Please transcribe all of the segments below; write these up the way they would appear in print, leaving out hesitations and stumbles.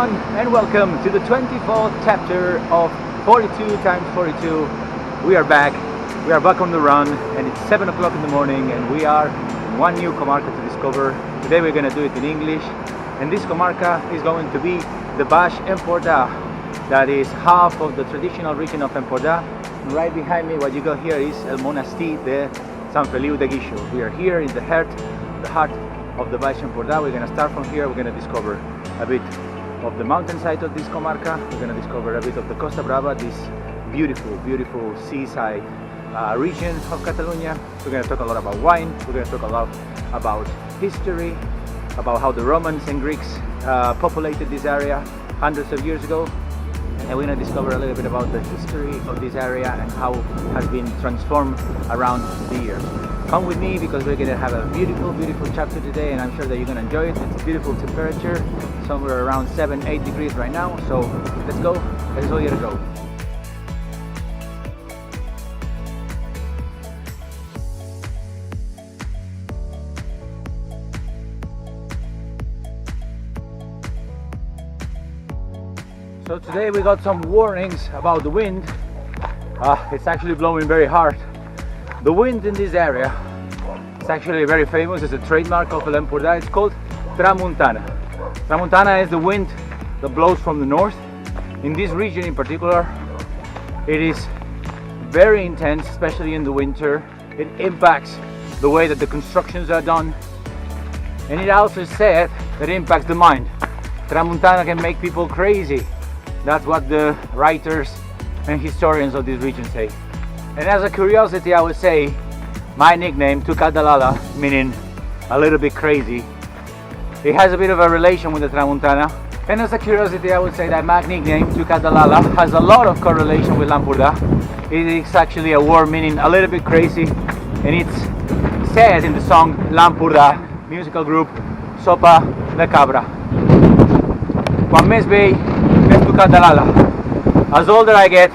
everyone, and welcome to the 24th chapter of 42 times 42. We are back on the run, and it's 7 o'clock in the morning, and we are in one new comarca to discover. Today we're going to do it in English, and this comarca is going to be the Baix Empordà. That is half of the traditional region of Empordà. And right behind me, what you got here is El Monestir de Sant Feliu de Guíxols. We are here in the heart of the Baix Empordà. We're going to start from here. We're going to discover a bit of the mountainside of this comarca. We're going to discover a bit of the Costa Brava, this beautiful seaside region of Catalonia. We're going to talk a lot about wine. We're going to talk a lot about history, about how the Romans and Greeks populated this area hundreds of years ago. And we're going to discover a little bit about the history of this area and how it has been transformed around the years. Come with me because we're going to have a beautiful chapter today, and I'm sure that you're going to enjoy it. It's a beautiful temperature, somewhere around 7-8 degrees right now. So let's go, let's all get to go. So today we got some warnings about the wind. It's actually blowing very hard. The wind in this area is actually very famous. It's a trademark of El Empordà. It's called Tramontana. Tramontana is the wind that blows from the north. In this region in particular, it is very intense, especially in the winter. It impacts the way that the constructions are done, and it also said that it impacts the mind. Tramontana can make people crazy. That's what the writers and historians of this region say. And as a curiosity, I would say my nickname, Tucadalala, meaning a little bit crazy, it has a bit of a relation with the Tramontana. And as a curiosity, I would say that my nickname, Tucadalala, has a lot of correlation with Empordà. It is actually a word meaning a little bit crazy, and it's said in the song L'Empordà, musical group Sopa de Cabra. Quan més vell, més Tucadalala. As older I get,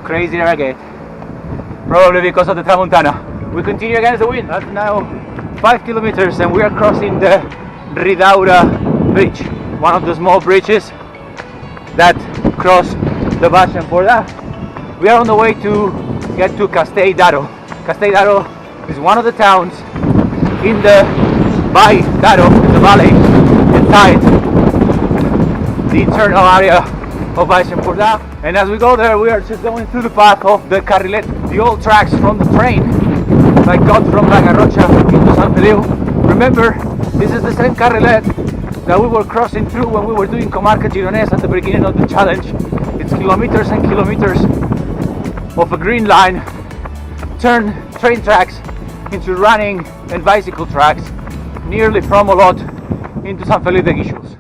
crazier I get. Probably because of the Tramontana. We continue against the wind. That's now 5 kilometers, and we are crossing the Ridaura bridge, one of the small bridges that cross the Baix Empordà. We are on the way to get to Castell d'Aro. Castell d'Aro is one of the towns in the Baix d'Aro, the valley inside the internal area of Baix Empordà. And as we go there, we are just going through the path of the carrilet, the old tracks from the train that got from La Garrocha into Sant Feliu. Remember, this is the same carrilet that we were crossing through when we were doing Comarca Gironès at the beginning of the challenge. It's kilometers and kilometers of a green line, turn train tracks into running and bicycle tracks, nearly from Olot into Sant Feliu de Guíxols.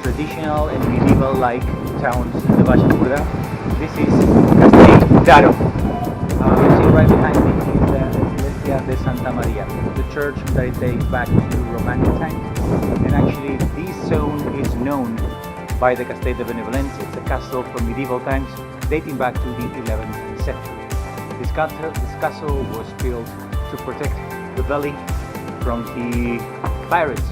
Traditional and medieval-like towns in the Baix Empordà. This is Castell d'Aro. You see right behind me is the Iglesia de Santa Maria, the church that dates back to Romantic times. And actually, this zone is known by the Castell de Benevolència. It's a castle from medieval times, dating back to the 11th century. This castle was built to protect the valley from the pirates.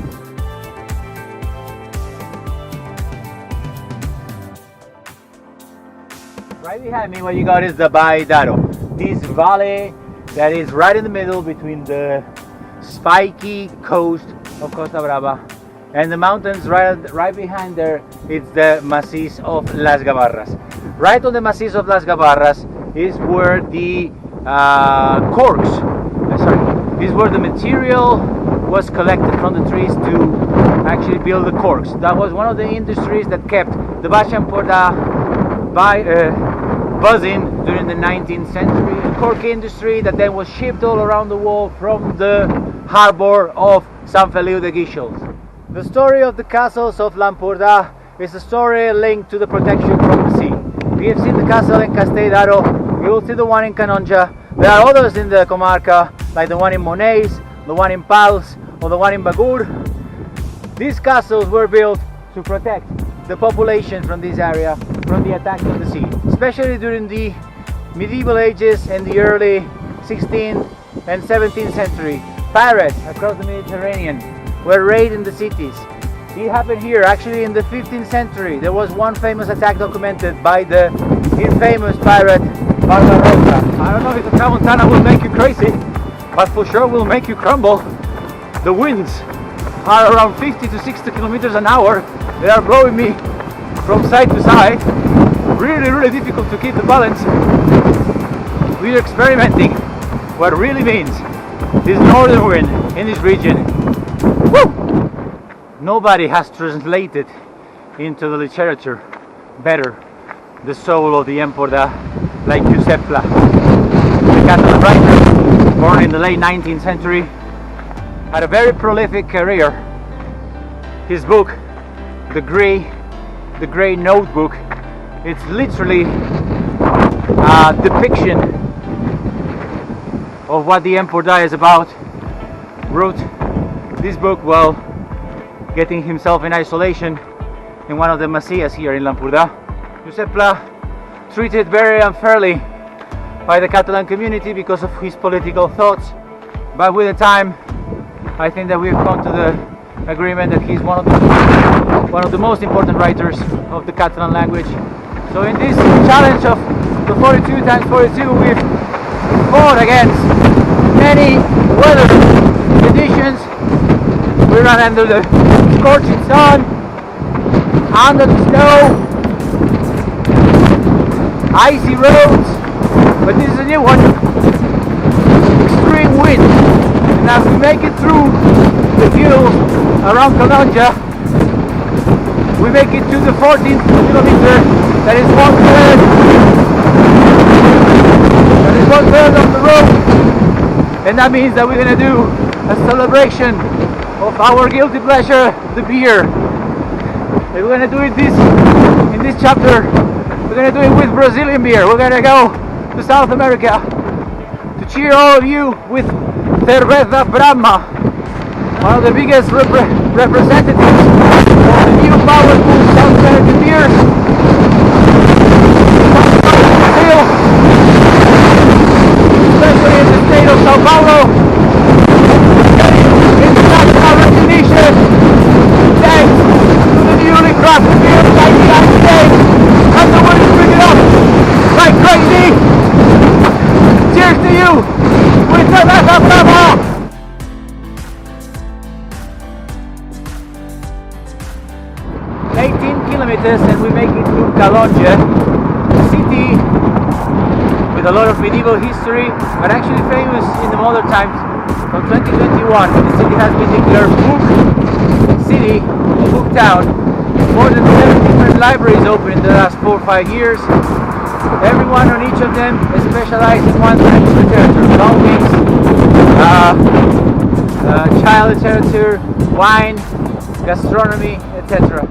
Right behind me, what you got is the Baix d'Aro. This valley that is right in the middle between the spiky coast of Costa Brava and the mountains right behind there. It's the Massís of Las Gavarras. Right on the Massís of Las Gavarras is where the is where the material was collected from the trees to actually build the corks. That was one of the industries that kept the Baix Empordà buzzing during the 19th century. A cork industry that then was shipped all around the world from the harbor of Sant Feliu de Guíxols. The story of the castles of Empordà is a story linked to the protection from the sea. We have seen the castle in Castellaro, you will see the one in Canonja. There are others in the comarca, like the one in Moneix, the one in Pals, or the one in Bagur. These castles were built to protect the population from this area from the attack of the sea, especially during the medieval ages and the early 16th and 17th century. Pirates across the Mediterranean were raiding the cities. It happened here actually in the 15th century. There was one famous attack documented by the infamous pirate Barbarossa. I don't know if the Tramontana will make you crazy, but for sure will make you crumble. The winds are around 50 to 60 kilometers an hour. They are blowing me from side to side. Really difficult to keep the balance. We're experimenting what it really means this northern wind in this region. Woo! Nobody has translated into the literature better the soul of the Empordà like Josep Pla, the Catalan writer born in the late 19th century, had a very prolific career. His book, The Grey Notebook, it's literally a depiction of what the Empordà is about. Wrote this book while getting himself in isolation in one of the Masias here in Empordà. Josep Pla, treated very unfairly by the Catalan community because of his political thoughts, but with the time I think that we've come to the agreement that he's one of the most important writers of the Catalan language. So in this challenge of the 42 times 42 we've fought against many weather conditions. We ran under the scorching sun, under the snow, icy roads, but this is a new one. Extreme wind, and as we make it through the hills around Calonja, we make it to the 14th kilometer. That is one third of the road, and that means that we're gonna do a celebration of our guilty pleasure, the beer. And we're gonna do it in this chapter. We're gonna do it with Brazilian beer. We're gonna go to South America to cheer all of you with Cerveza Brahma, one of the biggest representatives of the new powerful South American beers. Brazil, especially in the state of Sao Paulo, international recognition thanks to the newly crafted beer by the United States. And the wind is bringing up like crazy. Cheers to you with Cerveza Brava! 18 kilometers and we make it to Calonja, a city with a lot of medieval history, but actually famous in the modern times. From 2021, the city has been declared book city, book town. More than 7 different libraries open in the last 4 or 5 years. Everyone on each of them is specialized in one type of literature: comics, child literature, wine, gastronomy, etc.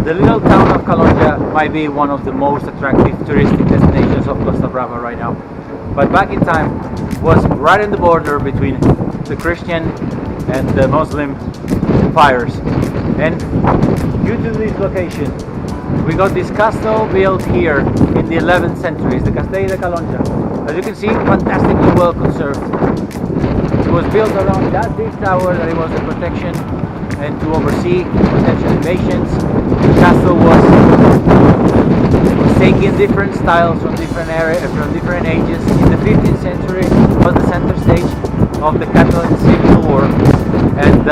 The little town of Calonja might be one of the most attractive touristic destinations of Costa Brava right now, but back in time was right in the border between the Christian and the Muslim empires, and due to this location we got this castle built here in the 11th century. It's the Castell de Calonja. As you can see, fantastically well conserved. It was built around that big tower that it was a protection and to oversee potential invasions. The castle was taking different styles from different areas, from different ages. In the 15th century was the center stage. of the Catalan Civil War, and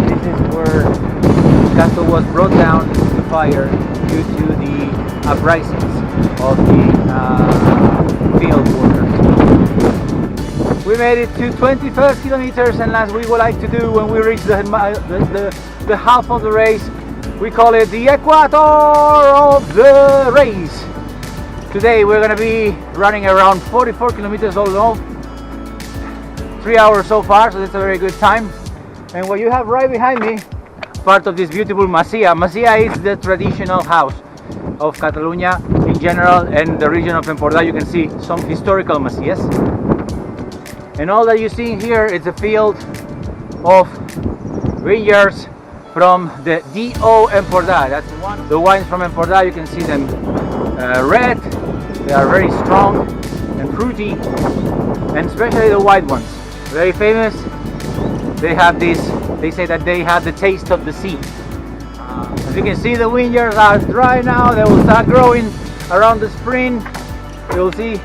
this is where the castle was brought down to fire due to the uprisings of the field workers. We made it to 21st kilometers, and as we would like to do when we reach the half of the race, we call it the equator of the race. Today we're going to be running around 44 kilometers all in all, 3 hours so far, so that's a very good time. And what you have right behind me, part of this beautiful Masia. Masia is the traditional house of Catalonia in general, and the region of Empordà. You can see some historical Masias. And all that you see here is a field of vineyards from the D.O. Empordà. That's the wines from Empordà. You can see them red. They are very strong and fruity, and especially the white ones. Very famous. They have this. They say that they have the taste of the sea. As you can see, the vineyards are dry now. They will start growing around the spring. You will see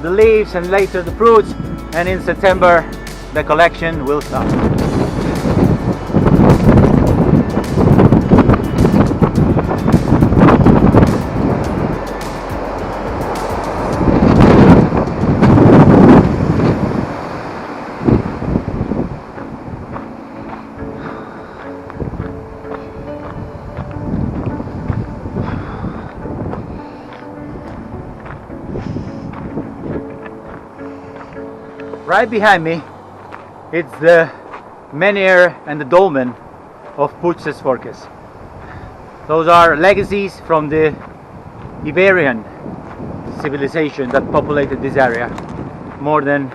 the leaves and later the fruits, and in September the collection will start. Right behind me, it's the menhir and the dolmen of Puigdes Forques. Those are legacies from the Iberian civilization that populated this area more than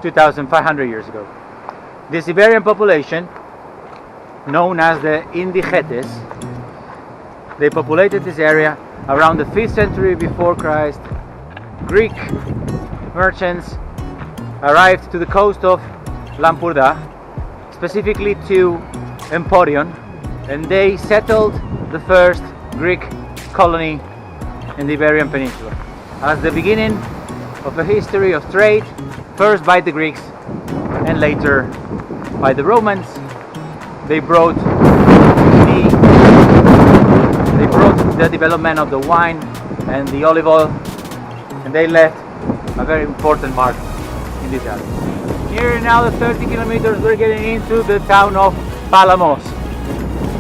2,500 years ago. This Iberian population, known as the Indigetes, they populated this area around the 5th century before Christ. Greek merchants arrived to the coast of Empordà, specifically to Emporion, and they settled the first Greek colony in the Iberian Peninsula as the beginning of a history of trade, first by the Greeks and later by the Romans. They brought the development of the wine and the olive oil, and they left a very important mark in this area. Here now, the 30 kilometers, we're getting into the town of Palamós,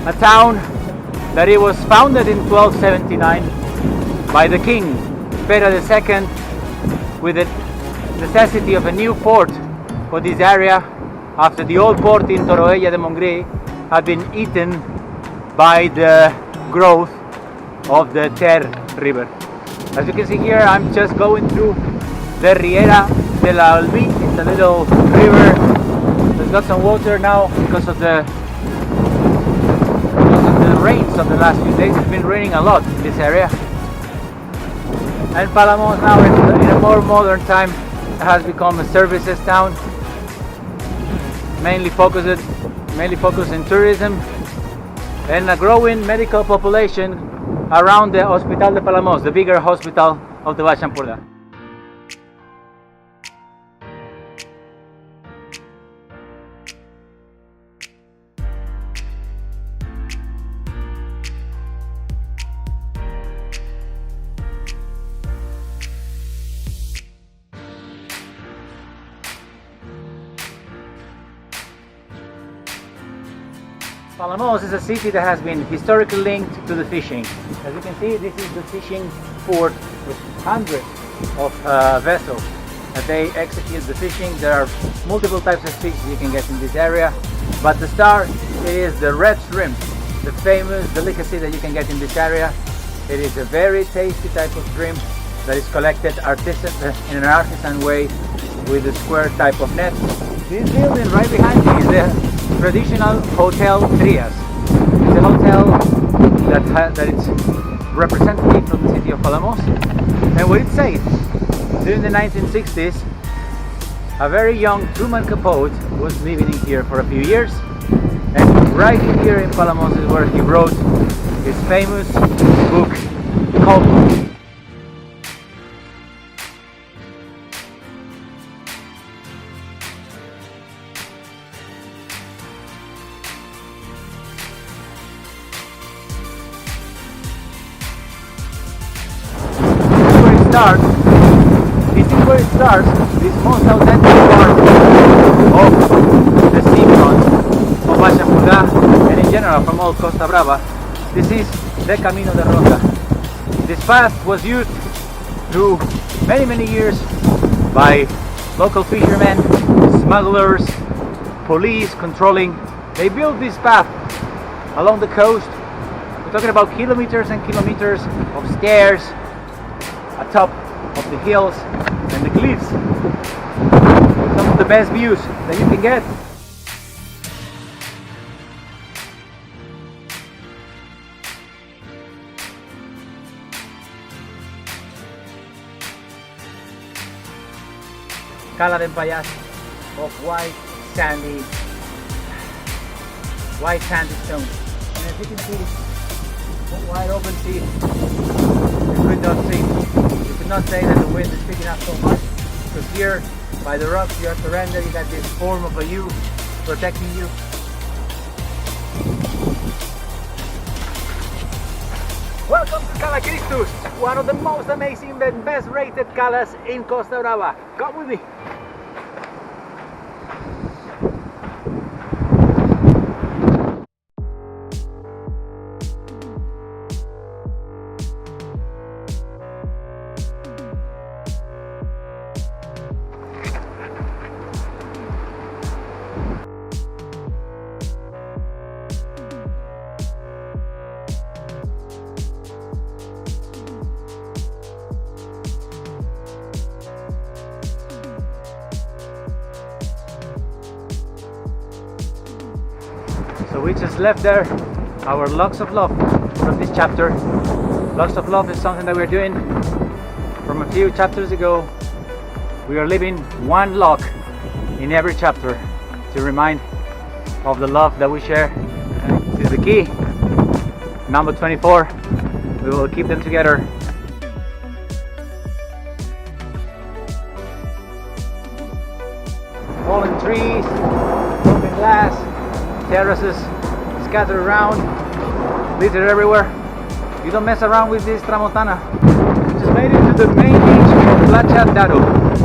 a town that it was founded in 1279 by the king Pere II, with the necessity of a new port for this area after the old port in Torroella de Montgrí had been eaten by the growth of the Ter river. As you can see here, I'm just going through the Riera de la Albi. It's a little river that's got some water now because of the rains of the last few days. It's been raining a lot in this area. And Palamós now, in a more modern time, has become a services town, mainly focused in tourism, and a growing medical population around the Hospital de Palamós, the bigger hospital of the Baix Empordà. Palamós is a city that has been historically linked to the fishing. As you can see, this is the fishing port with hundreds of vessels that they execute the fishing. There are multiple types of fish you can get in this area, but the star is the red shrimp, the famous delicacy that you can get in this area. It is a very tasty type of shrimp that is collected in an artisan way with a square type of net. This building right behind me is the traditional Hotel Trias. It's a hotel that is representative from the city of Palamós. And what it says, during the 1960s, a very young Truman Capote was living in here for a few years, and right in here in Palamós is where he wrote his famous book called starts, this is where it starts, this most authentic part of the seafront of Baix Empordà and in general from all Costa Brava. This is the Camí de Ronda. This path was used through many years by local fishermen, smugglers, police controlling. They built this path along the coast. We're talking about kilometers and kilometers of stairs atop of the hills and the cliffs. Some of the best views that you can get. Cala de Payas of white sandy stone. And as you can see, wide open sea. You could not say that the wind is picking up so much, because here by the rocks you are surrendered. You got this form of a U protecting you. Welcome to Cala Cristus, one of the most amazing and best rated calas in Costa Brava. Come with me. So we just left there our locks of love from this chapter. Locks of love is something that we're doing from a few chapters ago. We are leaving one lock in every chapter to remind of the love that we share. This is the key, number 24. We will keep them together. Fallen trees, broken glass, terraces scattered around, litter everywhere. You don't mess around with this Tramontana. We just made it to the main beach of Platja.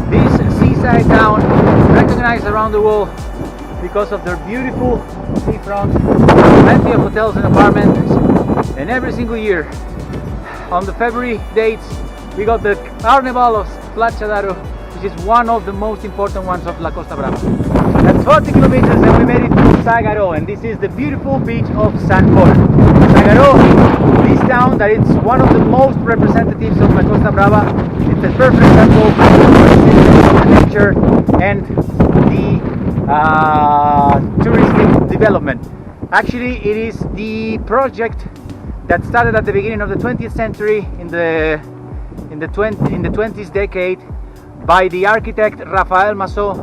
This seaside town, recognized around the world because of their beautiful seafront, plenty of hotels and apartments, and every single year on the February dates we got the Carnival of Platja, which is one of the most important ones of La Costa Brava. That's 40 kilometers and we made it to Sagaro, and this is the beautiful beach of Sant Feliu. Sagaro, this town that is one of the most representatives of La Costa Brava. It's a perfect example of the nature and the touristic development. Actually, it is the project that started at the beginning of the 20th century in the 20th decade by the architect Rafael Masó,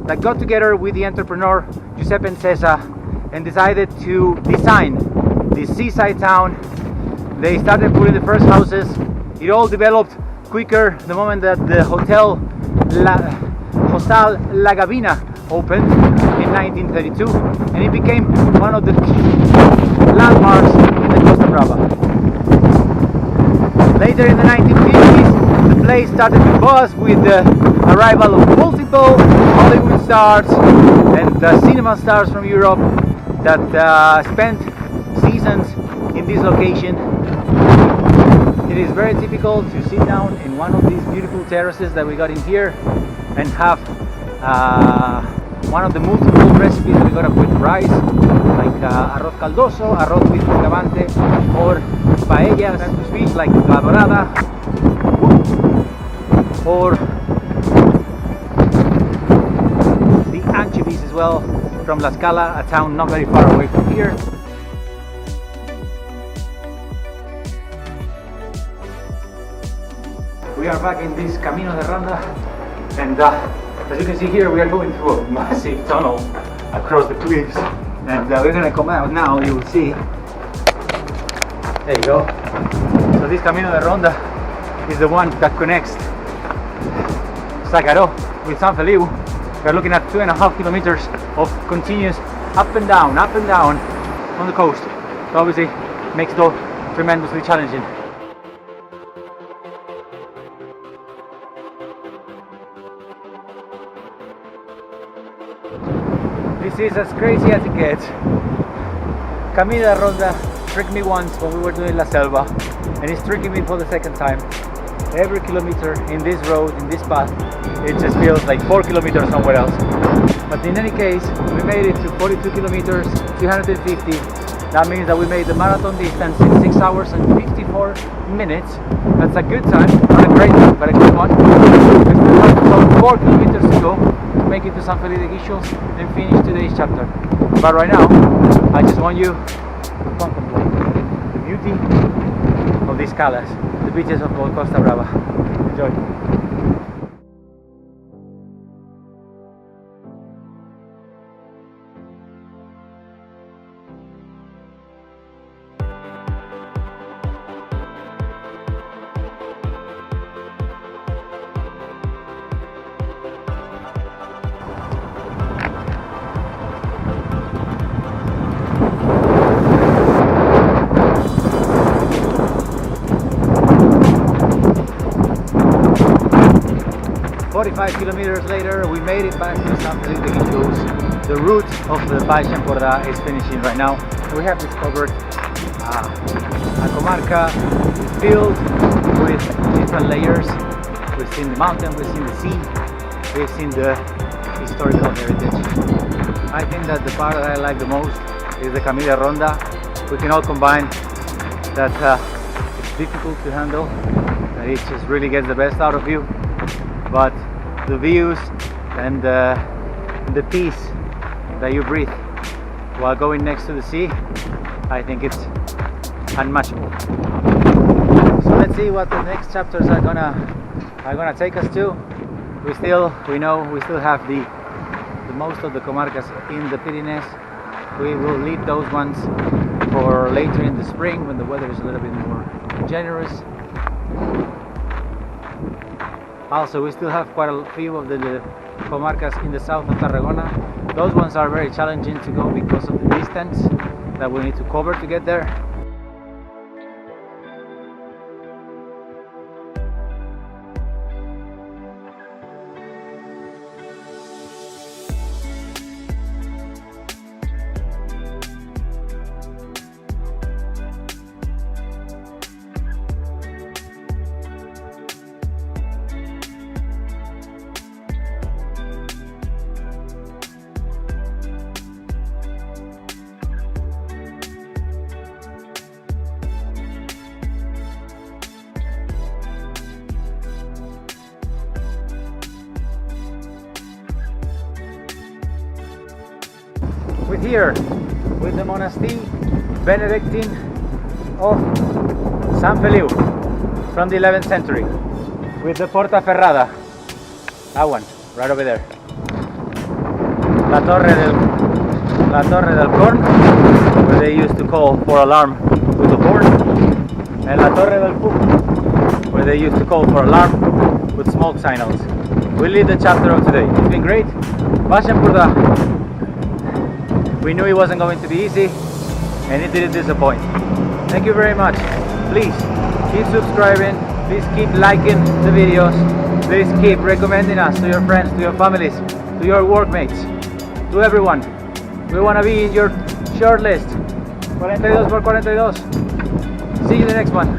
that got together with the entrepreneur Giuseppe Encesa and decided to design this seaside town. They started putting the first houses. It all developed quicker the moment that the Hostal La Gavina opened in 1932, and it became one of the key landmarks in the Costa Brava. Later in the 1950s, the place started to buzz with the arrival of multiple Hollywood stars and cinema stars from Europe that spent seasons in this location. It is very typical to sit down in one of these beautiful terraces that we got in here and have one of the multiple recipes that we got up with rice, like arroz caldoso, arroz with bogavante, or paellas and fish like la dorada, or the anchovies as well from La Scala, a town not very far away from here. We are back in this Camino de Ronda, and as you can see here, we are going through a massive tunnel across the cliffs, and we're gonna come out now. You will see. There you go. So this Camino de Ronda is the one that connects Sagaro with Sant Feliu. We're looking at 2.5 kilometers of continuous up and down on the coast. So obviously makes it tremendously challenging. This is as crazy as it gets. Camí de Ronda tricked me once when we were doing La Selva, and he's tricking me for the second time. Every kilometer in this road, in this path, it just feels like 4 kilometers somewhere else. But in any case, we made it to 42 kilometers, 350. That means that we made the marathon distance in 6 hours and 54 minutes. That's a good time, not a great one, but a good one. We still have about 4 kilometers to go to make it to Sant Feliu de Guíxols and finish today's chapter. But right now, I just want you to contemplate the beauty of these Escaleras, the beaches of Costa Brava. Enjoy. Kilometers later, we made it back to Sant Feliu de Guíxols. The route of the Baix Empordà is finishing right now. We have discovered a comarca filled with different layers. We've seen the mountain, we've seen the sea, we've seen the historical heritage. I think that the part that I like the most is the Camí de Ronda. We can all combine that it's difficult to handle, that it just really gets the best out of you, but the views and the peace that you breathe while going next to the sea, I think it's unmatchable. So let's see what the next chapters are gonna take us to. We know we still have the most of the comarcas in the Pyrenees. We will leave those ones for later in the spring when the weather is a little bit more generous. Also, we still have quite a few of the comarcas in the south of Tarragona. Those ones are very challenging to go because of the distance that we need to cover to get there. We're here with the monastery Benedictine of Sant Feliu from the 11th century, with the Porta Ferrada, that one, right over there. La Torre del Corn, where they used to call for alarm with the horn, and La Torre del Fuc, where they used to call for alarm with smoke signals. We'll leave the chapter of today. It's been great. Baix Empordà. We knew it wasn't going to be easy, and it didn't disappoint. Thank you very much. Please keep subscribing, please keep liking the videos, please keep recommending us to your friends, to your families, to your workmates, to everyone. We want to be in your short list. 42 por 42. See you in the next one.